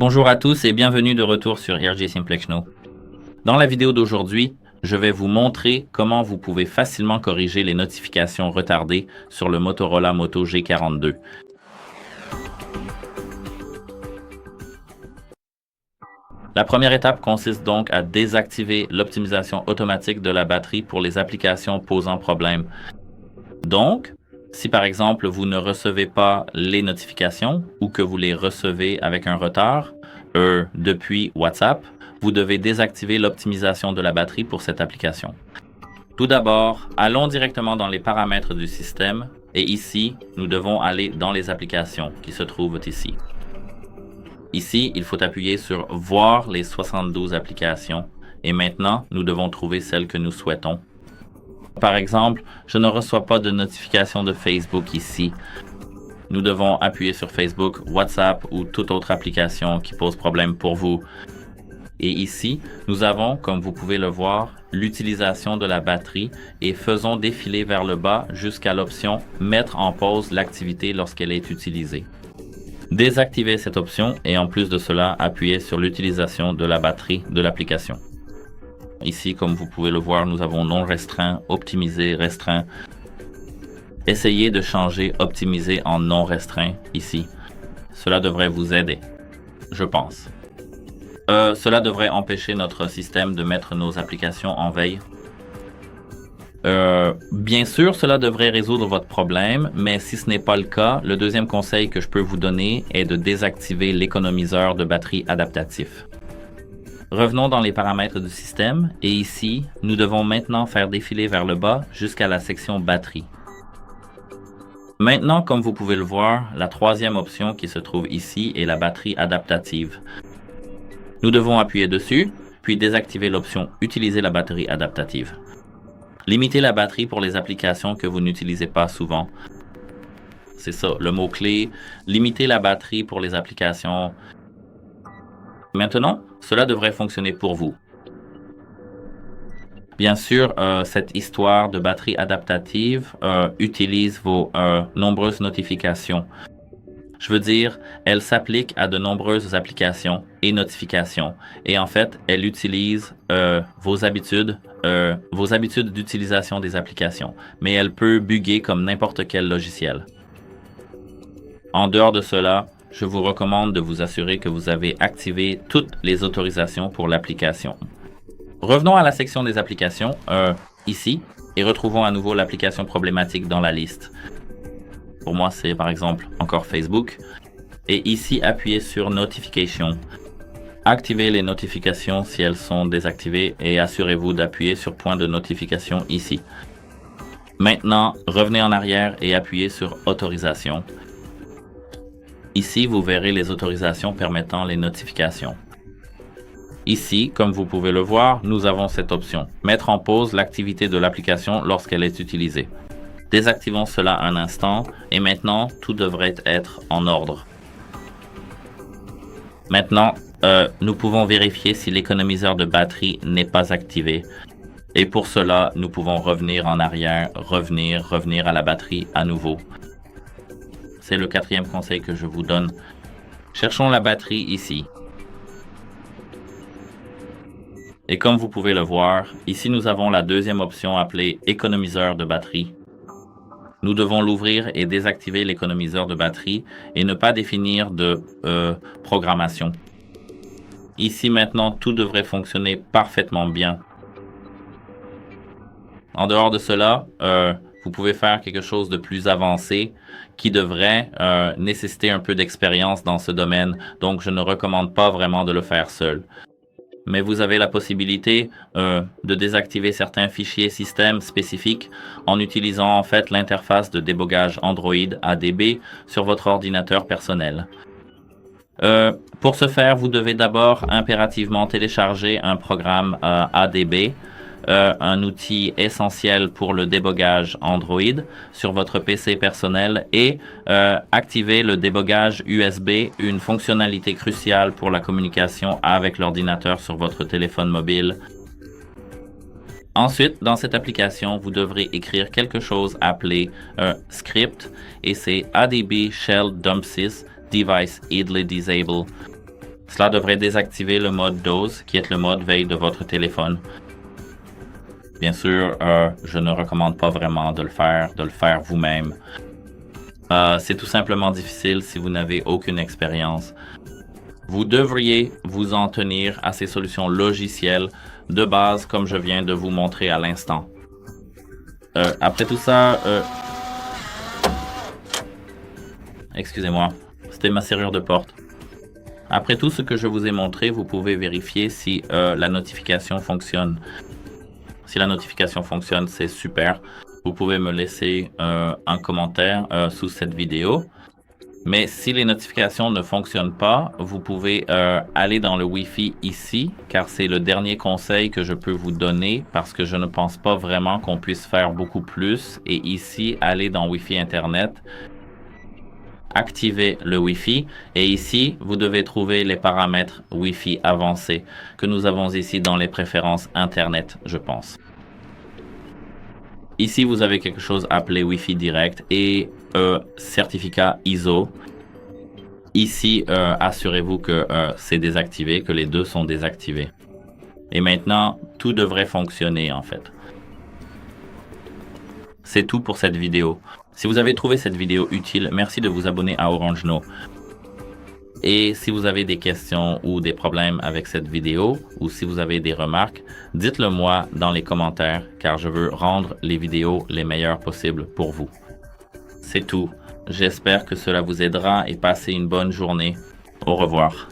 Bonjour à tous et bienvenue de retour sur RJ Simplex Show. Dans la vidéo d'aujourd'hui, je vais vous montrer comment vous pouvez facilement corriger les notifications retardées sur le Motorola Moto G42. La première étape consiste donc à désactiver l'optimisation automatique de la batterie pour les applications posant problème. Donc, si par exemple vous ne recevez pas les notifications ou que vous les recevez avec un retard depuis WhatsApp, vous devez désactiver l'optimisation de la batterie pour cette application. Tout d'abord, allons directement dans les paramètres du système et ici, nous devons aller dans les applications qui se trouvent ici. Ici, il faut appuyer sur « Voir les 72 applications » et maintenant, nous devons trouver celle que nous souhaitons. Par exemple, je ne reçois pas de notification de Facebook ici. Nous devons appuyer sur Facebook, WhatsApp ou toute autre application qui pose problème pour vous. Et ici, nous avons, comme vous pouvez le voir, l'utilisation de la batterie et faisons défiler vers le bas jusqu'à l'option « Mettre en pause l'activité lorsqu'elle est utilisée ». Désactivez cette option et en plus de cela, appuyez sur l'utilisation de la batterie de l'application. Ici, comme vous pouvez le voir, nous avons non restreint, optimisé, restreint. Essayez de changer optimisé en non restreint ici. Cela devrait vous aider, je pense. Cela devrait empêcher notre système de mettre nos applications en veille. Bien sûr, cela devrait résoudre votre problème, mais si ce n'est pas le cas, le deuxième conseil que je peux vous donner est de désactiver l'économiseur de batterie adaptatif. Revenons dans les paramètres du système et ici, nous devons maintenant faire défiler vers le bas jusqu'à la section batterie. Maintenant, comme vous pouvez le voir, la troisième option qui se trouve ici est la batterie adaptative. Nous devons appuyer dessus, puis désactiver l'option « Utiliser la batterie adaptative ». Limitez la batterie pour les applications que vous n'utilisez pas souvent. C'est ça, le mot-clé. Limitez la batterie pour les applications. Maintenant, cela devrait fonctionner pour vous. Bien sûr, cette histoire de batterie adaptative utilise vos nombreuses notifications. Je veux dire, elle s'applique à de nombreuses applications et notifications. Et en fait, elle utilise vos habitudes d'utilisation des applications. Mais elle peut bugger comme n'importe quel logiciel. En dehors de cela, je vous recommande de vous assurer que vous avez activé toutes les autorisations pour l'application. Revenons à la section des applications, ici, et retrouvons à nouveau l'application problématique dans la liste. Pour moi, c'est par exemple encore Facebook. Et ici, appuyez sur Notification. Activez les notifications si elles sont désactivées et assurez-vous d'appuyer sur point de notification ici. Maintenant, revenez en arrière et appuyez sur Autorisation. Ici, vous verrez les autorisations permettant les notifications. Ici, comme vous pouvez le voir, nous avons cette option « Mettre en pause l'activité de l'application lorsqu'elle est utilisée ». Désactivons cela un instant et maintenant, tout devrait être en ordre. Maintenant, nous pouvons vérifier si l'économiseur de batterie n'est pas activé. Et pour cela, nous pouvons revenir en arrière, revenir à la batterie à nouveau. C'est le quatrième conseil que je vous donne. Cherchons la batterie ici. Et comme vous pouvez le voir, ici nous avons la deuxième option appelée économiseur de batterie. Nous devons l'ouvrir et désactiver l'économiseur de batterie et ne pas définir de programmation. Ici maintenant, tout devrait fonctionner parfaitement bien. En dehors de cela, vous pouvez faire quelque chose de plus avancé qui devrait nécessiter un peu d'expérience dans ce domaine, donc je ne recommande pas vraiment de le faire seul. Mais vous avez la possibilité de désactiver certains fichiers système spécifiques en utilisant en fait l'interface de débogage Android ADB sur votre ordinateur personnel. Pour ce faire, vous devez d'abord impérativement télécharger un programme ADB, un outil essentiel pour le débogage Android sur votre PC personnel et activer le débogage USB, une fonctionnalité cruciale pour la communication avec l'ordinateur sur votre téléphone mobile. Ensuite, dans cette application, vous devrez écrire quelque chose appelé script et c'est ADB Shell Dump Sys Device Idly Disable. Cela devrait désactiver le mode dose, qui est le mode veille de votre téléphone. Bien sûr, je ne recommande pas vraiment de le faire vous-même. C'est tout simplement difficile si vous n'avez aucune expérience. Vous devriez vous en tenir à ces solutions logicielles de base comme je viens de vous montrer à l'instant. Après tout ça, excusez-moi, c'était ma serrure de porte. Après tout ce que je vous ai montré, vous pouvez vérifier si la notification fonctionne. Si la notification fonctionne, c'est super. Vous pouvez me laisser un commentaire sous cette vidéo. Mais si les notifications ne fonctionnent pas, vous pouvez aller dans le Wi-Fi ici, car c'est le dernier conseil que je peux vous donner parce que je ne pense pas vraiment qu'on puisse faire beaucoup plus. Et ici, aller dans Wi-Fi Internet, activer le Wi-Fi et ici, vous devez trouver les paramètres Wi-Fi avancés que nous avons ici dans les préférences Internet, je pense. Ici, vous avez quelque chose appelé Wi-Fi direct et certificat ISO. Ici, assurez-vous que c'est désactivé, que les deux sont désactivés. Et maintenant, tout devrait fonctionner en fait. C'est tout pour cette vidéo. Si vous avez trouvé cette vidéo utile, merci de vous abonner à OrangeNo. Et si vous avez des questions ou des problèmes avec cette vidéo, ou si vous avez des remarques, dites-le moi dans les commentaires, car je veux rendre les vidéos les meilleures possibles pour vous. C'est tout. J'espère que cela vous aidera et passez une bonne journée. Au revoir.